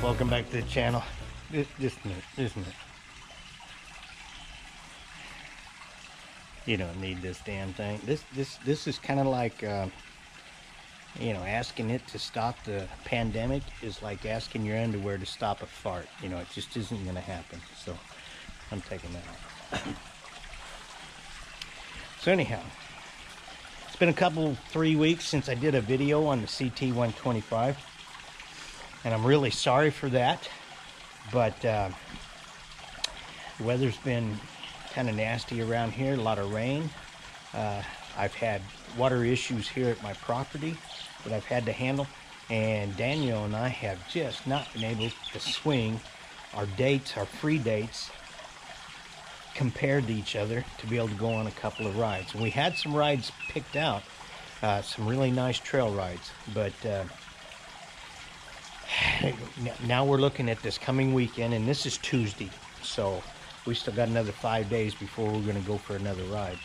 welcome back to the channel. Just a minute. You don't need this damn thing. This is kind of like asking it to stop the pandemic is like asking your underwear to stop a fart. It just isn't going to happen. So I'm taking that off. So anyhow, it's been 3 weeks since I did a video on the CT125, and I'm really sorry for that. But the weather's been kind of nasty around here, a lot of rain. I've had water issues here at my property that I've had to handle, and Daniel and I have just not been able to swing our dates, our free dates, compared to each other to be able to go on a couple of rides. And we had some rides picked out, some really nice trail rides, but now we're looking at this coming weekend, and this is Tuesday, so we still got another 5 days before we're going to go for another ride.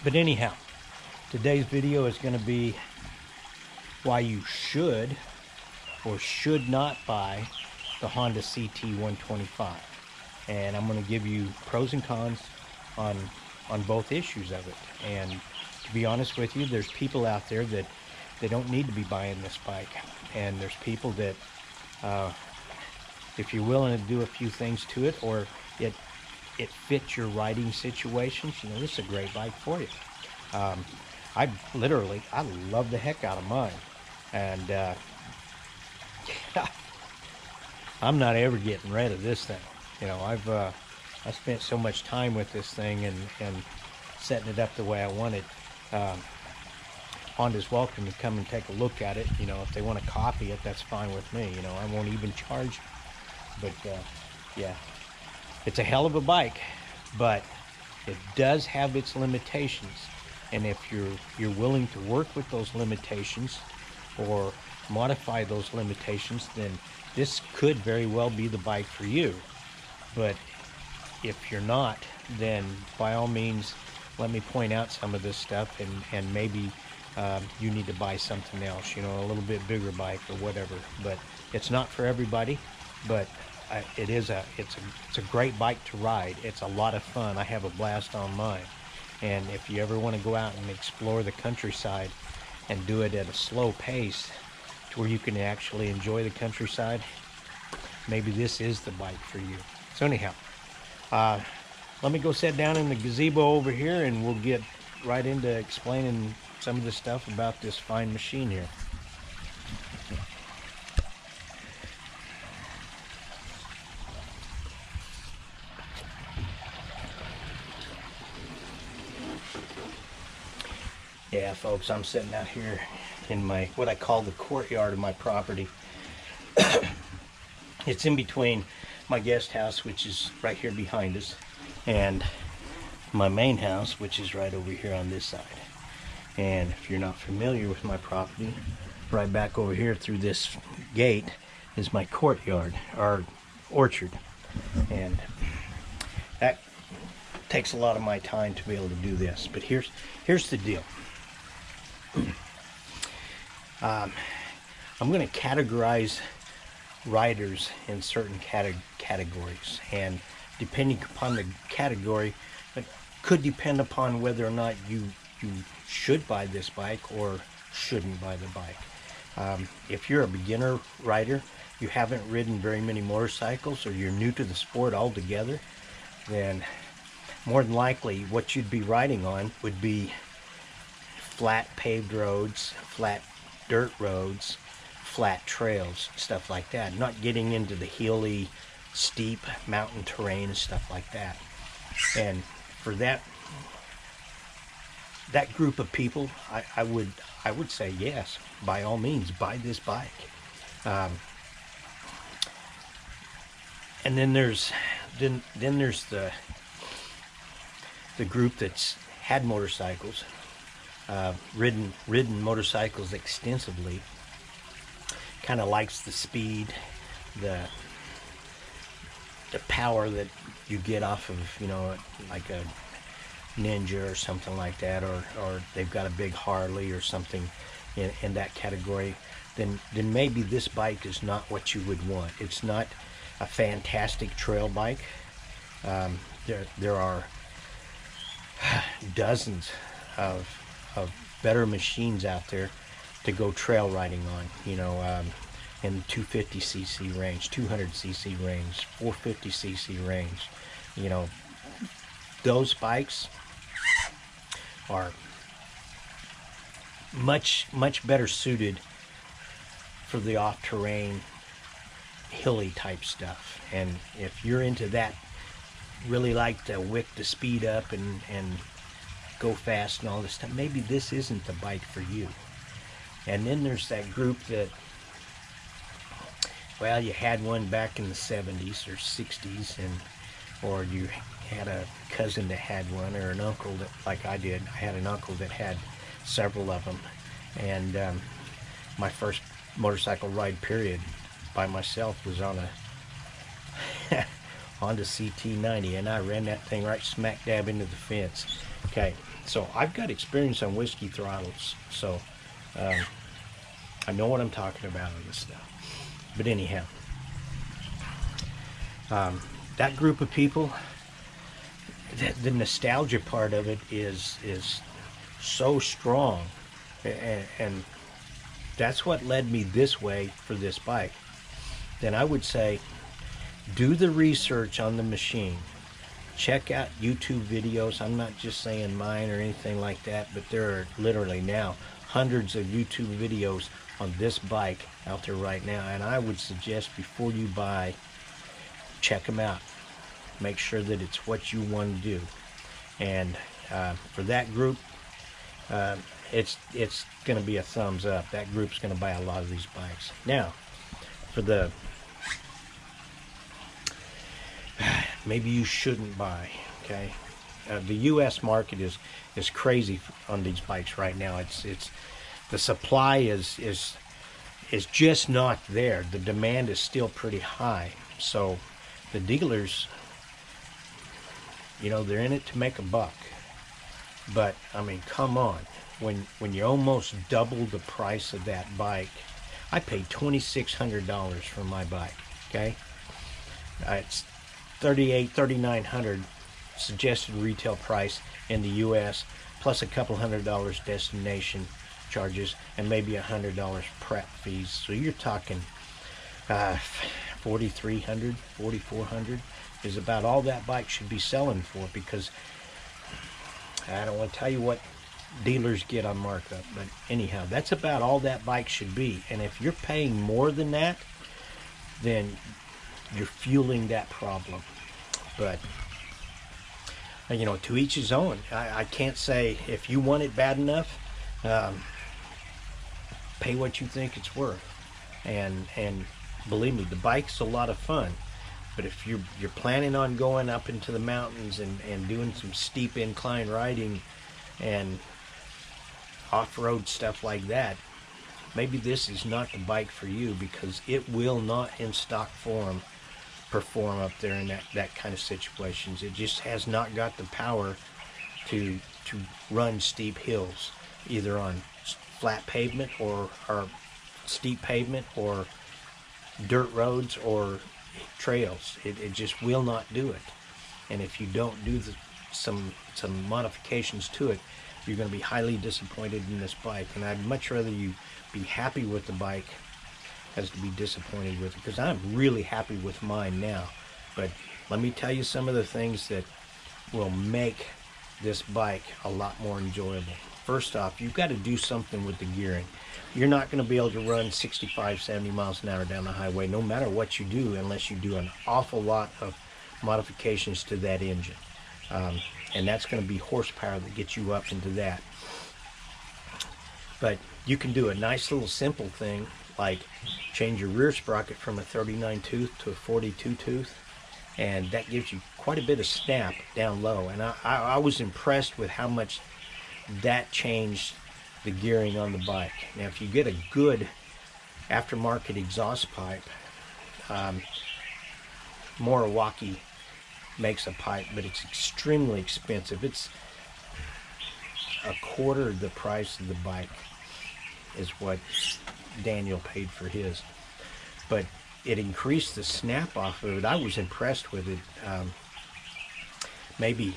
But anyhow, today's video is going to be why you should or should not buy the Honda CT125, and I'm going to give you pros and cons on both issues of it. And to be honest with you, there's people out there that they don't need to be buying this bike, and there's people that if you're willing to do a few things to it, or it fits your riding situations, this is a great bike for you. I love the heck out of mine, and I'm not ever getting rid of this thing. I spent so much time with this thing and setting it up the way I want it. Honda's welcome to come and take a look at it. If they want to copy it, that's fine with me. I won't even charge you. But yeah, it's a hell of a bike, but it does have its limitations. And if you're willing to work with those limitations or modify those limitations, then this could very well be the bike for you. But if you're not, then by all means, let me point out some of this stuff, and maybe you need to buy something else, a little bit bigger bike or whatever. But it's not for everybody, but it's a great bike to ride. It's a lot of fun. I have a blast on mine. And if you ever want to go out and explore the countryside and do it at a slow pace to where you can actually enjoy the countryside, maybe this is the bike for you. So anyhow, let me go sit down in the gazebo over here, and we'll get right into explaining some of the stuff about this fine machine here. Yeah, folks, I'm sitting out here in my, what I call the courtyard of my property. It's in between my guest house, which is right here behind us, and my main house, which is right over here on this side. And if you're not familiar with my property, right back over here through this gate is my courtyard, or orchard. And that takes a lot of my time to be able to do this. But here's the deal. I'm going to categorize riders in certain categories, and depending upon the category, it could depend upon whether or not you should buy this bike or shouldn't buy the bike. If you're a beginner rider, you haven't ridden very many motorcycles, or you're new to the sport altogether, then more than likely what you'd be riding on would be flat paved roads, flat dirt roads, flat trails, stuff like that. Not getting into the hilly, steep mountain terrain and stuff like that. And for that group of people, I would say yes, by all means, buy this bike. And then there's the group that's had motorcycles, ridden motorcycles extensively, kind of likes the speed, the power that you get off of, like a Ninja or something like that, or they've got a big Harley or something in that category. then maybe this bike is not what you would want. It's not a fantastic trail bike. There are dozens of better machines out there to go trail riding on, you know, in the 250cc range, 200cc range, 450cc range. You know, those bikes are much better suited for the off-terrain, hilly type stuff. And if you're into that, really like to whip the speed up and go fast and all this stuff, maybe this isn't the bike for you. And then there's that group that, well, you had one back in the 70s or 60s, or you had a cousin that had one, or an uncle that, like I did. I had an uncle that had several of them. And my first motorcycle ride period by myself was on a Honda CT90, and I ran that thing right smack dab into the fence. Okay, so I've got experience on whiskey throttles, so I know what I'm talking about on this stuff. But anyhow, that group of people, the nostalgia part of it is so strong, and that's what led me this way for this bike. Then I would say, do the research on the machine. Check out YouTube videos. I'm not just saying mine or anything like that, but there are literally now hundreds of YouTube videos on this bike out there right now, and I would suggest before you buy, check them out. Make sure that it's what you want to do. And for that group, it's going to be a thumbs up. That group's going to buy a lot of these bikes. Now, for the maybe you shouldn't buy, okay? The U.S. market is crazy on these bikes right now. It's the supply is just not there. The demand is still pretty high. So the dealers, you know, they're in it to make a buck. But I mean, come on, when you almost double the price of that bike, I paid $2,600 for my bike. Okay, it's $3,900 suggested retail price in the U.S. plus a couple $100 destination charges and maybe $100 prep fees. So you're talking $4,300, $4,400 is about all that bike should be selling for, because I don't want to tell you what dealers get on markup, but anyhow, that's about all that bike should be. And if you're paying more than that, then you're fueling that problem. But you know, to each his own. I can't say, if you want it bad enough, pay what you think it's worth. And believe me, the bike's a lot of fun. But if you're planning on going up into the mountains and doing some steep incline riding and off-road stuff like that, maybe this is not the bike for you, because it will not in stock form perform up there in that kind of situations. It just has not got the power to run steep hills, either on flat pavement or steep pavement or dirt roads or trails. It just will not do it. And if you don't do some modifications to it, you're going to be highly disappointed in this bike. And I'd much rather you be happy with the bike as to be disappointed with it, because I'm really happy with mine now. But let me tell you some of the things that will make this bike a lot more enjoyable. First off, you've got to do something with the gearing. You're not going to be able to run 65, 70 miles an hour down the highway no matter what you do, unless you do an awful lot of modifications to that engine. And that's going to be horsepower that gets you up into that. But you can do a nice little simple thing, like change your rear sprocket from a 39 tooth to a 42 tooth, and that gives you quite a bit of snap down low. And I was impressed with how much that changed the gearing on the bike. Now, if you get a good aftermarket exhaust pipe, Moriwaki makes a pipe, but it's extremely expensive. It's a quarter of the price of the bike is what Daniel paid for his. But it increased the snap off of it. I was impressed with it. Maybe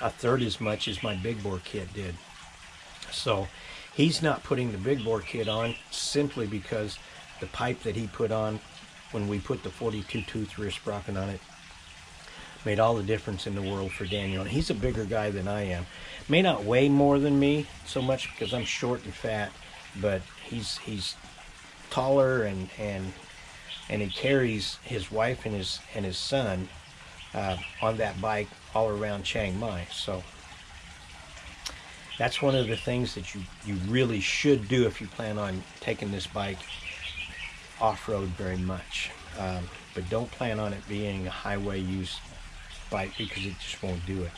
a third as much as my big bore kit did. So he's not putting the big bore kit on simply because the pipe that he put on when we put the 42 tooth rear sprocket on it made all the difference in the world for Daniel. And he's a bigger guy than I am. May not weigh more than me so much because I'm short and fat, but he's taller and he carries his wife and his son on that bike all around Chiang Mai. So that's one of the things that you really should do if you plan on taking this bike off-road very much. But don't plan on it being a highway use bike because it just won't do it.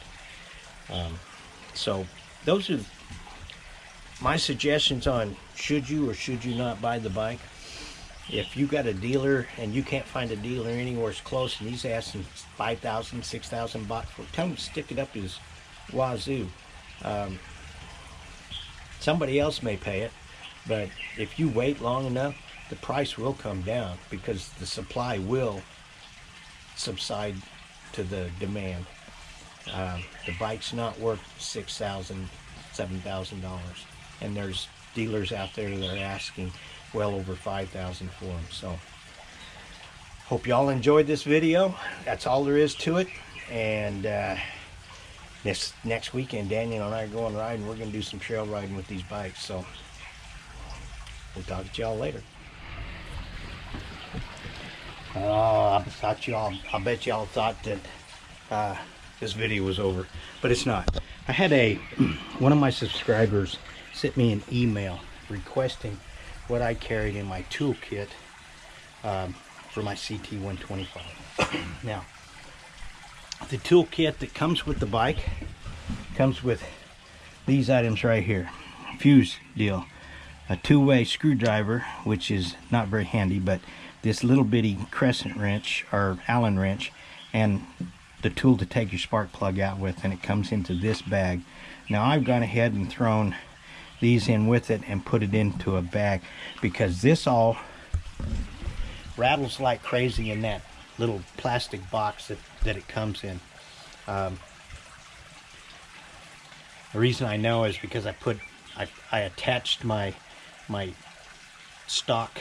So those are my suggestions on should you or should you not buy the bike. If you got a dealer and you can't find a dealer anywhere close and he's asking 5,000, 6,000 baht for it, tell him to stick it up his wazoo. Somebody else may pay it, but if you wait long enough, the price will come down because the supply will subside to the demand. The bike's not worth $6,000, $7,000, and there's dealers out there that are asking well over $5,000 for them. So hope y'all enjoyed this video. That's all there is to it. And this next weekend, Daniel and I are going riding. We're going to do some trail riding with these bikes. So we'll talk to y'all later. I bet y'all thought that this video was over, but it's not. I had one of my subscribers sent me an email requesting what I carried in my toolkit for my CT125. Now, the toolkit that comes with the bike comes with these items right here. Fuse deal, a two-way screwdriver, which is not very handy, but this little bitty crescent wrench or Allen wrench, and the tool to take your spark plug out with, and it comes into this bag. Now I've gone ahead and thrown these in with it and put it into a bag because this all rattles like crazy in that little plastic box that it comes in. The reason I know is because I attached my stock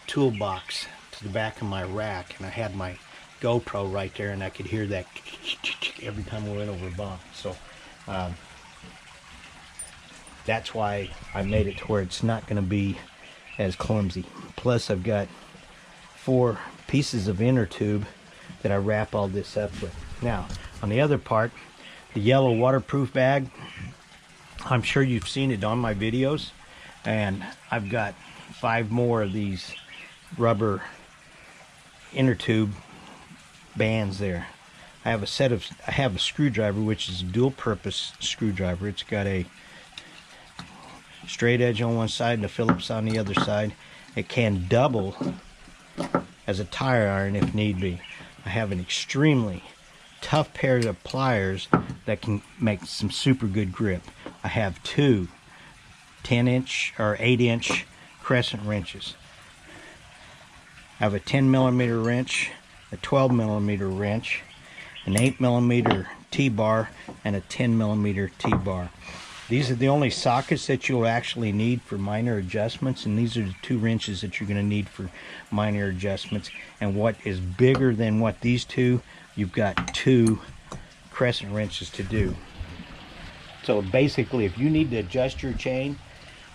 toolbox to the back of my rack, and I had my GoPro right there, and I could hear that every time we went over a bump. So that's why I made it to where it's not going to be as clumsy. Plus I've got 4 pieces of inner tube that I wrap all this up with. Now on the other part, the yellow waterproof bag, I'm sure you've seen it on my videos, and I've got 5 more of these rubber inner tube bands there. I have a screwdriver, which is a dual purpose screwdriver. It's got a straight edge on one side and a Phillips on the other side. It can double as a tire iron if need be. I have an extremely tough pair of pliers that can make some super good grip. I have 2 10-inch or 8-inch crescent wrenches. I have a 10mm wrench, a 12mm wrench, an 8mm T-bar, and a 10mm T-bar. These are the only sockets that you'll actually need for minor adjustments, and these are the 2 wrenches that you're going to need for minor adjustments. And what is bigger than what these 2, you've got 2 crescent wrenches to do. So basically, if you need to adjust your chain,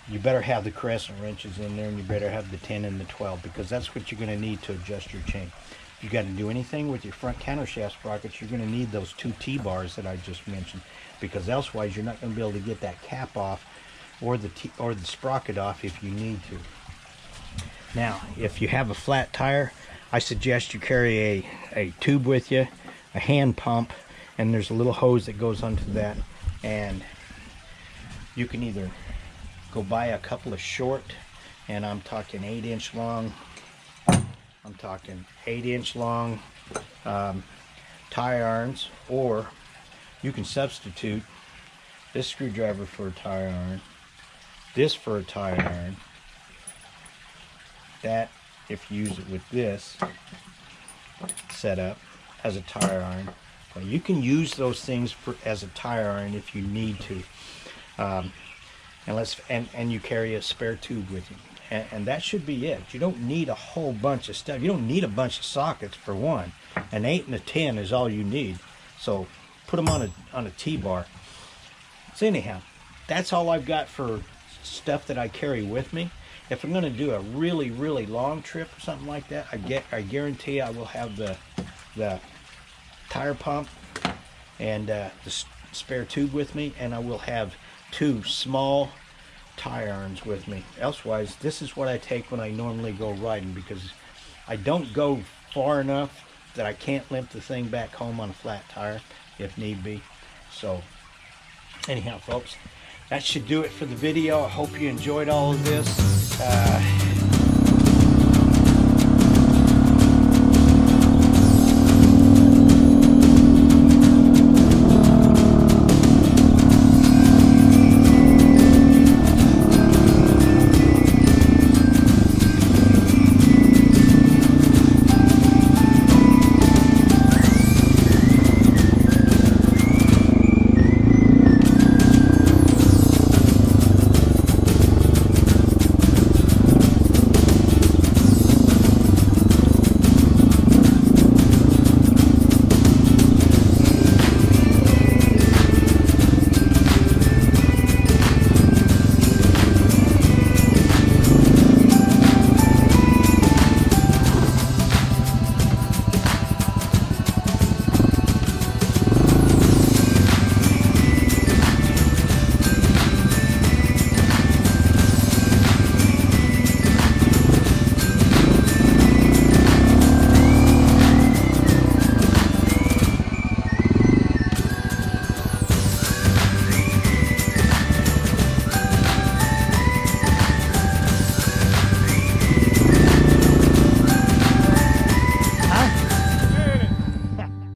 you better have the crescent wrenches in there, and you better have the 10 and the 12, because that's what you're going to need to adjust your chain. If you got to do anything with your front countershaft sprockets, you're going to need those 2 T-bars that I just mentioned, because elsewise you're not going to be able to get that cap off or the sprocket off if you need to. Now, if you have a flat tire, I suggest you carry a tube with you, a hand pump, and there's a little hose that goes onto that, and you can either go buy a couple of short, and I'm talking 8-inch long, I'm talking 8-inch long tire irons, or you can substitute this screwdriver for a tire iron, this for a tire iron, that, if you use it with this setup as a tire iron. Well, you can use those things as a tire iron if you need to. And you carry a spare tube with you. And that should be it. You don't need a whole bunch of stuff. You don't need a bunch of sockets for one. An 8 and a 10 is all you need. So put them on a T-bar. So anyhow, that's all I've got for stuff that I carry with me. If I'm going to do a really, really long trip or something like that, I guarantee I will have the tire pump and the spare tube with me, and I will have 2 small tire irons with me. Elsewise, this is what I take when I normally go riding, because I don't go far enough that I can't limp the thing back home on a flat tire if need be. So anyhow, folks, that should do it for the video. I hope you enjoyed all of this.